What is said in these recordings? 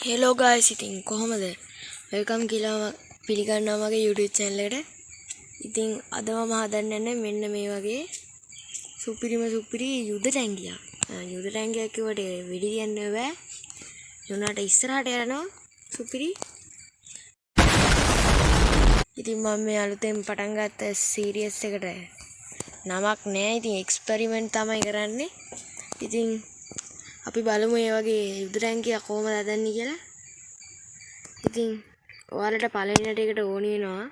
Hello ගායිස් ඉතින් කොහොමද welcome කියලා පිළිගන්නවා මගේ YouTube channel එකට. ඉතින් අද මම හදන්න යන්නේ මෙන්න මේ වගේ සුපිරි යුද ටැංකියක්. යුද ටැංකියක් කිව්වට වෙඩි තියන්න බෑ. යුනාට ඉස්සරහට යනවා සුපිරි. ඉතින් මම මේ අලුතෙන් පටන් ගත්ත සීරීස් එකට නමක් නෑ. ඉතින් එක්ස්පෙරිමන්ට් තමයි කරන්නේ. ඉතින් අපි බලමු මේ වගේ යුද ටැංකියක් කොහොමද හදන්නේ කියලා. ඉතින් ඔයාලට පළවෙනිට එකට ඕනි වෙනවා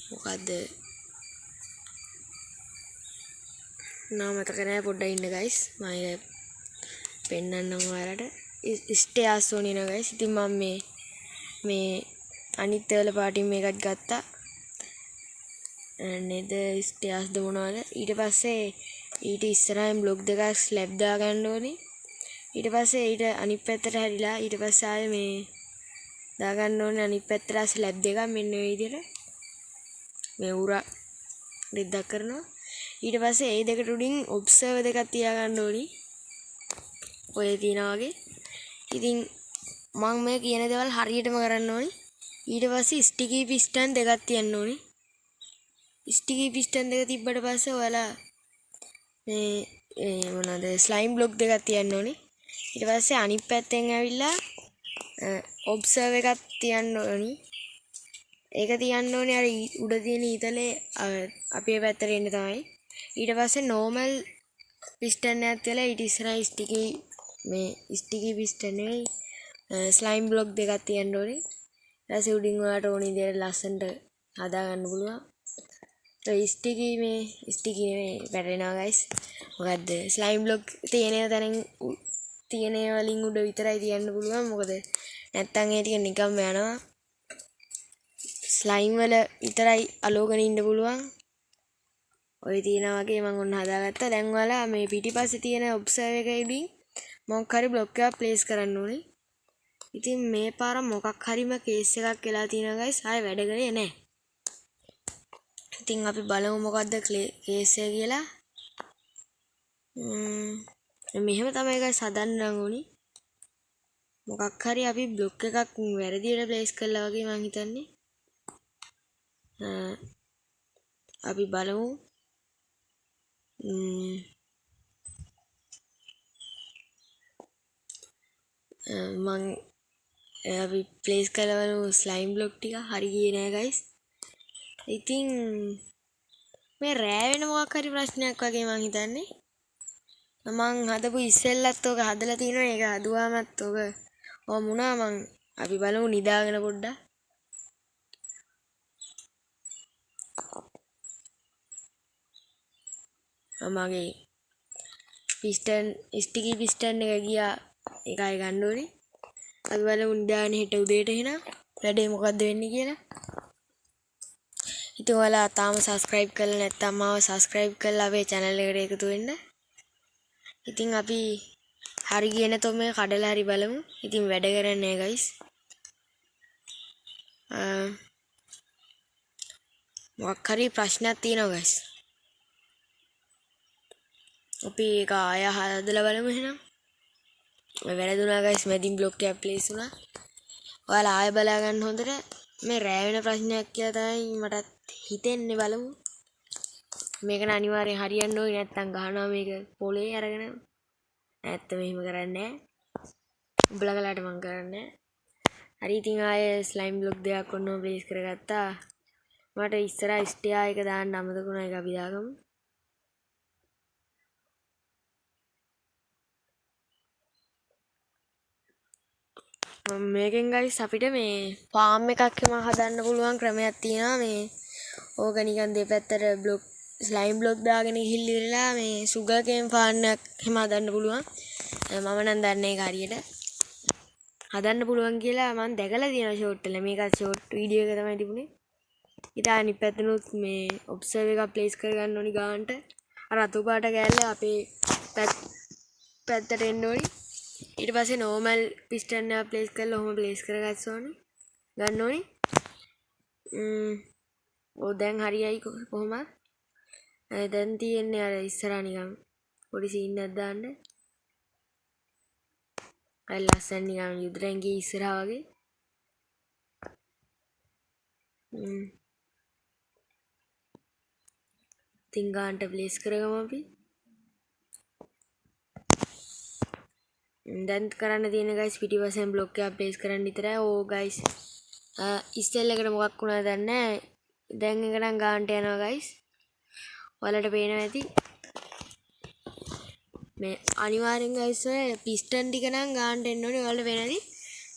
මොකද්ද නම මතක නැහැ පොඩ්ඩක් ඉන්න ගයිස් මම ඒක පෙන්නන්නම් ඔයාලට ස්ටේර්ස් ඕනි වෙනවා ගයිස්. ඉතින් මම මේ අනිත් වල පාටින් මේකත් ගත්තා නේද ස්ටේර්ස් ද මොනවද. ඊට පස්සේ ඊට ඉස්සරහින් බ්ලොක් දෙකක් ස්ලැබ් දාගන්න ඕනේ. ඊට පස්සේ ඊට අනිත් පැත්තට හැරිලා ඊට පස්සේ ආයේ මේ දාගන්න ඕනේ අනිත් පැත්තට ස්ලැබ් දෙකක් මෙන්න මේ විදිහට මේ උරා දෙද්දක් කරනවා. ඊට පස්සේ ඒ දෙකට උඩින් ඔබ්සර්වර් දෙකක් තියාගන්න ඕනි ඔය තියනා වගේ. ඉතින් මම මේ කියන දේවල් හරියටම කරන්න ඕනි. ඊට පස්සේ ස්ටිකි පිස්ටන් දෙකක් තියන්න ඕනි. ස්ටිකි පිස්ටන් දෙක තිබ්බට පස්සේ ඔයාලා මේ මොනවාද ස්ලයිම් බ්ලොක් දෙකක් තියන්න ඕනි. ඊට පස්සේ අනිත් පැත්තෙන් ඇවිල්ලා ඔබ්සර්වර් එකක් තියන්න ඕනි. ඒක තියන්න ඕනේ අර උඩ තියෙන ඊතලේ අපේ පැත්තට එන්න තමයි. ඊට පස්සේ නෝමල් පිස්ටන් එකක් තියලා ඊට ඉස්සරහ ස්ටිකි පිස්ටන් එකයි ස්ලයිම් බ්ලොක් දෙකක් තියන්න ඕනේ. ඊට පස්සේ උඩින් ඔයාලට ඕනේ විදිහට ලස්සනට හදා ගන්න පුළුවන්. ස්ටිකි නෙමෙයි වැටෙනවා ගයිස්. මොකද්ද ස්ලයිම් බ්ලොක් තියෙන වලින් උඩ විතරයි තියන්න පුළුවන්. මොකද නැත්තම් ඒ ටික නිකම්ම යනවා. ස්ලයිම් වල විතරයි අලෝගෙන ඉන්න පුළුවන්. ඔය තියනා වගේ මම ඔන්න හදාගත්තා. දැන් ඔයාලා මේ පිටිපස්සේ තියෙන ඔබ්සර්වර් එකේ උඩින් මොකක් හරි බ්ලොක් එකක් ප්ලේස් කරන්න ඕනේ. ඉතින් මේ පාර මොකක් හරිම කේස් එකක් වෙලා තියෙනවා ගයිස්. ආයෙ වැඩ කරේ නැහැ. ඉතින් අපි බලමු මොකද්ද කේස් එක කියලා. මෙහෙම තමයි ගයිස් හදන්න ඕනි. මොකක් හරි අපි බ්ලොක් එකක් වැරදියට ප්ලේස් කළා වගේ මං හිතන්නේ. අපි බලමු. අපි ප්ලේස් කළවලු ස්ලයිම් බ්ලොක් ටික හරි ගියේ නෑ ගයිස්. ඉතින් මේ රෑ වෙන මොකක් හරි ප්‍රශ්නයක් වගේ මං හිතන්නේ. මං හදපු ඉස්සෙල්ලත් ඔක හදලා තියෙනවා. ඒක හදුවාමත් ඔක වුණා. අපි බලමු නිදාගෙන පොඩ්ඩක්. මගේ ස්ටිකි පිස්ටන් එක ගියා. ඒකයි ගන්න ඕනේ. අපි බලමු නිදාගෙන හෙට උදේට එහෙනම් වැඩේ මොකද්ද වෙන්නේ කියලා. ඉතින් ඔයාලා තාම සබස්ක්‍රයිබ් කරලා නැත්නම් මාව සබස්ක්‍රයිබ් කරලා අපේ channel එකට එකතු වෙන්න. ඉතින් අපි හරි ගියේ නැතොත් මේ කඩලා හරි බලමු. ඉතින් වැඩ කරන්නේ නැහැ guys. මොකක් හරි ප්‍රශ්නයක් තියෙනවා guys. අපි ඒක ආය හදලා බලමු එහෙනම්. මේ වැරදුනා guys. මැදින් බ්ලොක් එකක් ප්ලේස් වුණා. ඔයාලා ආය බලා ගන්න හොඳට. මේ රෑ වෙන ප්‍රශ්නයක් කියලා තමයි මටත් හිතෙන්නේ. බලමු. මේක න අනිවාර්යෙන් හරියන්න ඕනේ. නැත්තම් ගහනවා මේක පොලේ අරගෙන. නැත්තම් මෙහෙම කරන්නේ නැහැ. උඹලා කලාට මං කරන්නේ. හරි ඉතින් ආයේ ස්ලයිම් බ්ලොක් දෙකක් ඔන්න ප්ලේස් කරගත්තා. මට ඉස්සරහ ස්ටියා එක දාන්න අමතක වුණා. ඒක අපි දාගමු. මේකෙන් ගයිස් අපිට මේ ෆාම් එකක් හදන්න පුළුවන් ක්‍රමයක් තියෙනවා. මේ ඕක නිකන් දෙපැත්තට බ්ලොක් ස්ලයිම් බ්ලොක් දාගෙන ගිහිල්ලා මේ සුගර් කේන් ෆාම් එකක් එහෙම හදන්න පුළුවන්. මම නම් දන්නේ ඒක හරියට හදන්න පුළුවන් කියලා මම දැකලා තියෙනවා ෂෝට් වල. මේක ෂෝට් වීඩියෝ එක තමයි තිබුණේ. ඊට අනිත් පැත්තනොත් මේ ඔබ්සර්වර් එකක් ප්ලේස් කරගන්න ඕනි ගානට. අර අතු පාට කෑල්ල අපේ පැත්තට එන්න ඕනි. ඊට පස්සේ නෝමල් පිස්ටන් එක ප්ලේස් කරලා ඔහොම ප්ලේස් කරගන්න ඕනේ. ගන්න ඕනේ. දැන් හරියයි කොහොමද? දැන් තියෙන්නේ අර ඉස්සරහා නිකන් පොඩි සීන් එකක් දාන්න. අය ලස්සන නිකන් යුදරංගේ ඉස්සරහා වගේ. ඉතින් ගාන්ට ප්ලේස් කරගමු අපි. දැන් කරන්න තියෙන ගයිස් පිටිපස්සෙන් බ්ලොක් එකක් ප්ලේස් කරන්න විතරයි. ඕ ගයිස් ඉස්සෙල් එකට මොකක් වුණාද දන්නේ නැහැ. දැන් එක නම් ගාන්ට යනවා ගයිස්. ඔයාලට පේනවා ඇති. මේ අනිවාර්යෙන් ගයිස් ඔය පිස්ටන් ටික නම් ගාන්ට එන්න ඕනේ. ඔයාලට පේනවා ඇති.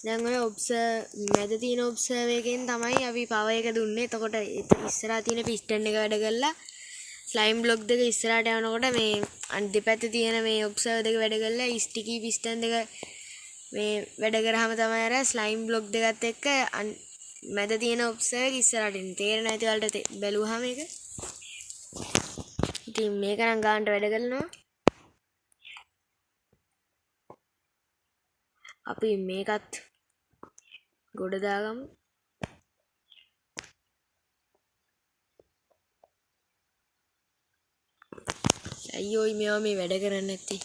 දැන් ඔය ඔබ්සර්ව් මැද තියෙන ඔබ්සර්ව් එකෙන් තමයි අපි පවර් එක දුන්නේ. එතකොට ඉස්සරහා තියෙන පිස්ටන් එක වැඩ කරලා ස්ලයිම් බ්ලොක් දෙක ඉස්සරහට යනකොට මේ අනිත් දෙපැත්තේ තියෙන මේ ඔබ්සර්වර් දෙක වැඩ කරලා ස්ටිකි පිස්ටන් දෙක මේ වැඩ කරාම තමයි අර ස්ලයිම් බ්ලොක් දෙකත් එක්ක මැද තියෙන ඔබ්සර්වර් එක ඉස්සරහට එන්නේ. තේරෙන්නේ නැති වලට බැලුවාම මේක. ඉතින් මේක නම් ගානට වැඩ කරනවා. අපි මේකත් ගොඩ දාගමු. අයියෝ මේවා මේ වැඩ කරන්නේ නැත්තේ.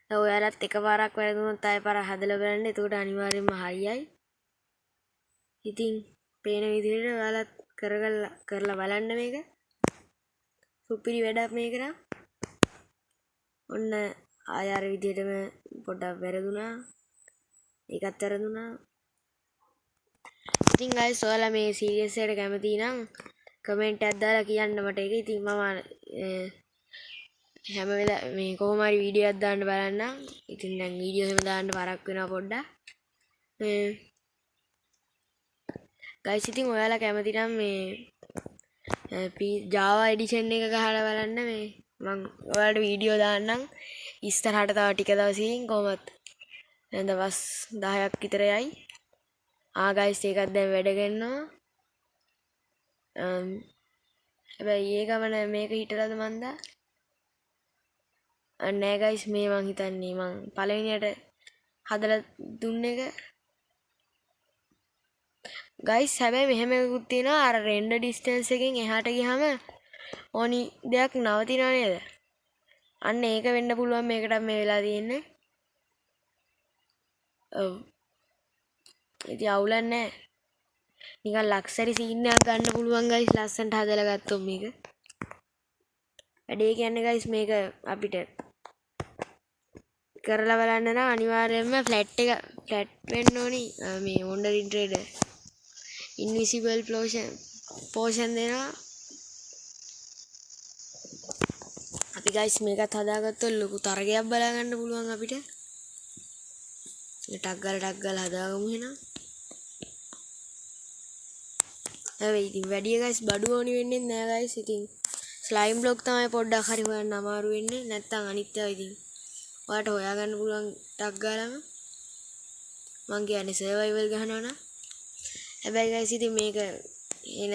දැන් ඔයාලත් එකපාරක් වැරදුනොත් ආයෙ පාර හදලා බලන්න. එතකොට අනිවාර්යෙන්ම හරියයි. ඉතින් පේන විදිහට ඔයාලත් කරලා බලන්න මේක. සුපිරි වැඩක් මේක නම්. ඔන්න ආයෙ අර විදිහටම පොඩ්ඩක් වැරදුනා. ඒකත් වැරදුනා. ඉතින් guys ඔයාලා මේ සීරීස් එකට කැමති නම් කමෙන්ට් එකක් දාලා කියන්න මට ඒක. ඉතින් මම හැම වෙලාවෙම මේ කොහොම හරි වීඩියෝ එකක් දාන්න බලන්නම්. ඉතින් දැන් වීඩියෝ එහෙම දාන්න පරක් වෙනවා පොඩ්ඩක්. guys ඉතින් ඔයාලා කැමති නම් මේ Java edition එක ගහලා බලන්න. මේ මම ඔයාලට වීඩියෝ දාන්නම් ඉස්සරහට තව ටික දවසකින් කොහොමත් දවස් 10ක් විතර යයි. guys ඒකත් දැන් වැඩ කරනවා. හැබැයි ඒ ගමන මේක හිටලාද මන්දා නෑ guys මේ මං හිතන්නේ මං පළවෙනියට හදලා දුන්න එක guys. හැබැයි මෙහෙම එකකුත් තියෙනවා අර රෙන්ඩර් ඩිස්ටන්ස් එකෙන් එහාට ගියාම ඕනි දෙයක් නවතිනව නේද? අන්න ඒක වෙන්න පුළුවන් මේකට මේ වෙලා තියෙන්නේ. ඔව් ඉතින් අවුලක් නෑ. නිකන් ලක්සරි සීන් එකක් ගන්න පුළුවන් guys ලස්සනට හදලා ගත්තොත් මේක. වැඩේ කියන්නේ guys මේක අපිට කරලා බලන්න නම් අනිවාර්යයෙන්ම ෆ්ලැට් වෙන්න ඕනි. මේ වොන්ඩරින් ට්‍රේඩර් ඉන්විසිබල් පෝෂන් දෙනවා. අපි guys මේකත් හදාගත්තොත් ලොකු තරගයක් බලා ගන්න පුළුවන් අපිට. ටක් ගාලා හදාගමු එහෙනම්. හැබැයි ඉතින් වැඩි guys බඩු ඕනි වෙන්නේ නැහැ guys. ඉතින් ස්ලයිම් බ්ලොක් තමයි පොඩ්ඩක් හරි හොයන්න අමාරු වෙන්නේ. නැත්තම් අනිත් ඒවා ඉතින් ඔයාලට හොයාගන්න පුළුවන් ටක් ගාලාම. මං කියන්නේ සර්වයිවල් ගහනවා නම්. හැබැයි guys ඉතින් මේක එන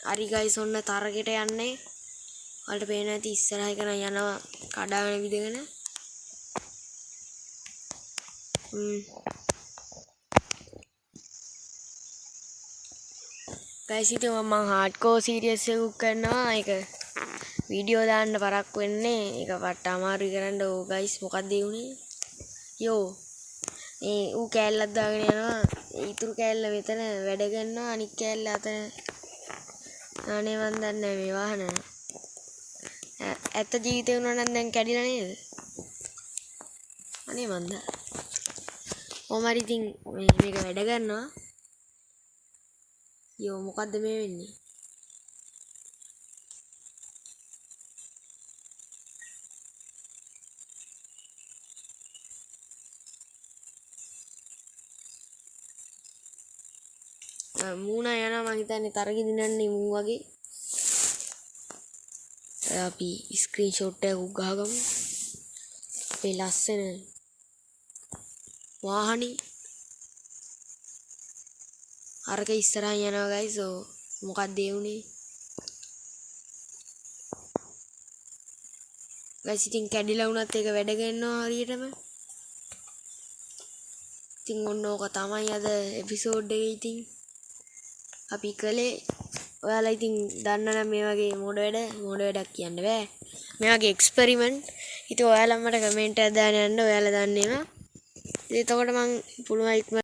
හරි guys ඔන්න තරගෙට යන්නේ. ඔයාලට පේන ඇති ඉස්සරහ එක නම් යනවා කඩාගෙන විදගෙන. guys ඉතින් මම හાર્ඩ්කෝර් සීරීස් එකක් කරනවා. ඒක වීඩියෝ දාන්න පරක් වෙන්නේ. ඒක වට අමාරුයි කරන්න. ඕ guys මොකක්ද ඒ උනේ? යෝ මේ ඌ කෑල්ලක් දාගෙන යනවා. ඊතුරු කෑල්ල මෙතන වැඩ කරනවා. අනිත් කෑල්ල අතන. අනේ මන් දන්නේ මේ වාහන. ඇත්ත ජීවිතේ වුණා නම් දැන් කැඩිලා නේද? අනේ මන්ද. ඔමාරි ඉතින් මේක වැඩ කරනවා. යෝ මොකද්ද මේ වෙන්නේ? මූණ යනවා මං හිතන්නේ තරගෙ දිනන්නේ මුන් වගේ. අපි ස්ක්‍රීන්ෂොට් එකක් ගහගමු. මේ ලස්සන වාහනේ අරක ඉස්සරහින් යනවා guys. මොකක්ද ඒ උනේ? guys ඉතින් කැඩිලා වුණත් ඒක වැඩ ගන්නවා හරියටම. ඉතින් ඔන්න ඕක තමයි අද එපිසෝඩ් එකේ ඉතින් අපි කළේ. ඔයාලා ඉතින් දන්නවනම් මේ වගේ මොඩ වැඩක් කියන්න බෑ. මේ වගේ එක්ස්පෙරිමන්ට්. ඉතින් ඔයාලා මට කමෙන්ට් එකක් දාන්න යන්න ඔයාලා දන්නේවා. එතකොට මම පුළුවන් ඉක්ම